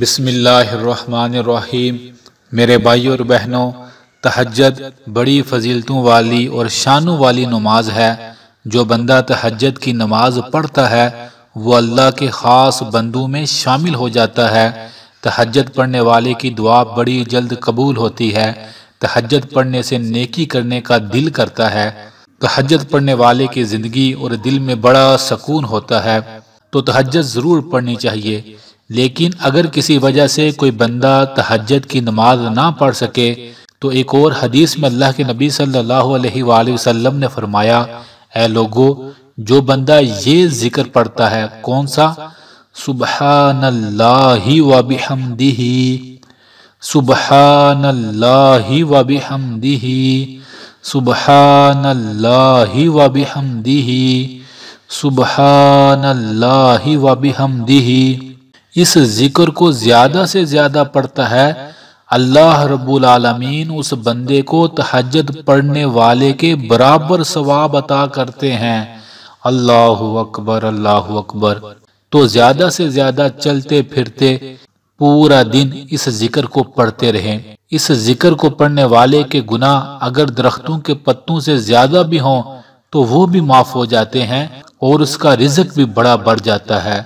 بسم اللہ الرحمن الرحیم۔ میرے بھائیوں اور بہنوں، تہجد بڑی فضیلتوں والی اور شانوں والی نماز ہے۔ جو بندہ تہجد کی نماز پڑھتا ہے وہ اللہ کے خاص بندوں میں شامل ہو جاتا ہے۔ تہجد پڑھنے والے کی دعا بڑی جلد قبول ہوتی ہے۔ تہجد پڑھنے سے نیکی کرنے کا دل کرتا ہے۔ تہجد پڑھنے والے کی زندگی اور دل میں بڑا سکون ہوتا ہے۔ تو تہجد ضرور پڑھنی چاہیے، لیکن اگر کسی وجہ سے کوئی بندہ تہجد کی نماز نہ پڑھ سکے تو ایک اور حدیث میں اللہ کے نبی صلی اللہ علیہ وآلہ وسلم نے فرمایا، اے لوگو، جو بندہ یہ ذکر پڑھتا ہے، کون سا؟ سبحان اللہ و بحمدہ، سبحان اللہ و بحمدہ، سبحان اللہ و بحمدہ، سبحان اللہ و بحمدہ، اس ذکر کو زیادہ سے زیادہ پڑھتا ہے، اللہ رب العالمین اس بندے کو تہجد پڑھنے والے کے برابر ثواب عطا کرتے ہیں۔ اللہ اکبر، اللہ اکبر۔ تو زیادہ سے زیادہ چلتے پھرتے پورا دن اس ذکر کو پڑھتے رہیں۔ اس ذکر کو پڑھنے والے کے گناہ اگر درختوں کے پتوں سے زیادہ بھی ہوں تو وہ بھی معاف ہو جاتے ہیں اور اس کا رزق بھی بڑا بڑھ جاتا ہے۔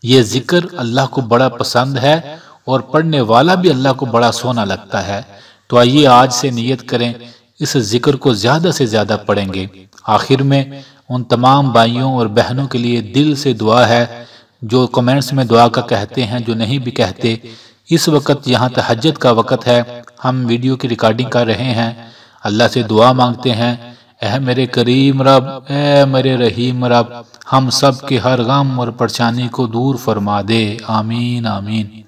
یہ ذکر اللہ کو بڑا پسند ہے اور پڑھنے والا بھی اللہ کو بڑا سونا لگتا ہے۔ تو آئیے آج سے نیت کریں، اس ذکر کو زیادہ سے زیادہ پڑھیں گے۔ آخر میں ان تمام بھائیوں اور بہنوں کے لیے دل سے دعا ہے جو کمنٹس میں دعا کا کہتے ہیں، جو نہیں بھی کہتے۔ اس وقت یہاں تہجد کا وقت ہے، ہم ویڈیو کی ریکارڈنگ کر رہے ہیں، اللہ سے دعا مانگتے ہیں، اے میرے کریم رب، اے میرے رحیم رب، ہم سب کے ہر غم اور پریشانی کو دور فرما دے۔ آمین آمین۔